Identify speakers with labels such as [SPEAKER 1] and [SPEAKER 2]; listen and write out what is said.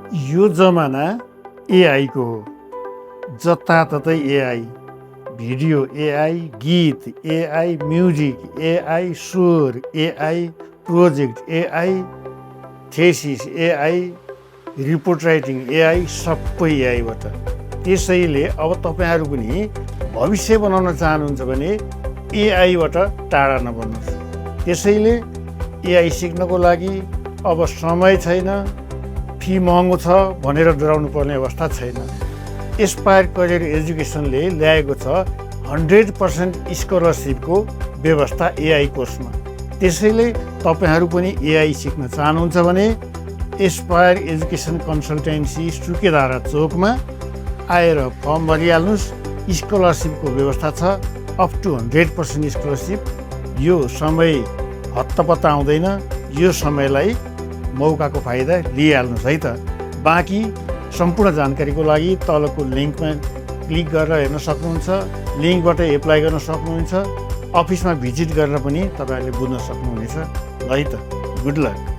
[SPEAKER 1] यो जमाना एआईको हो। जताततै एआई, भिडियो एआई, गीत एआई, म्युजिक एआई, स्वर AI, project AI, thesis AI, report writing AI, सबै एआईबाट। त्यसैले अब तपाईँहरू पनि भविष्य बनाउन चाहनुहुन्छ भने एआईबाट टाढा नबन्नुहोस्। त्यसैले एआई सिक्नको लागि अब समय छैन, फी महँगो छ भनेर डराउनु पर्ने अवस्था छैन। एस्पायर करियर एजुकेसनले ल्याएको छ 100% स्कलरसिपको व्यवस्था एआई कोर्समा। त्यसैले तपाईँहरू पनि एआई सिक्न चाहनुहुन्छ भने एस्पायर एजुकेसन कन्सल्टेन्सी सुकेदारा चोकमा आएर फर्म भरिहाल्नुहोस्। स्कलरसिपको व्यवस्था छ, अप टु 100% स्कलरसिप। यो समय हत्तपत्त आउँदैन, यो समयलाई मौकाको फाइदा लिइहाल्नुहोस् है त। बाँकी सम्पूर्ण जानकारीको लागि तलको लिङ्कमा क्लिक गरेर हेर्न सक्नुहुन्छ, लिङ्कबाट एप्लाई गर्न सक्नुहुन्छ, अफिसमा भिजिट गरेर पनि तपाईँहरूले बुझ्न सक्नुहुनेछ है त। Good lock.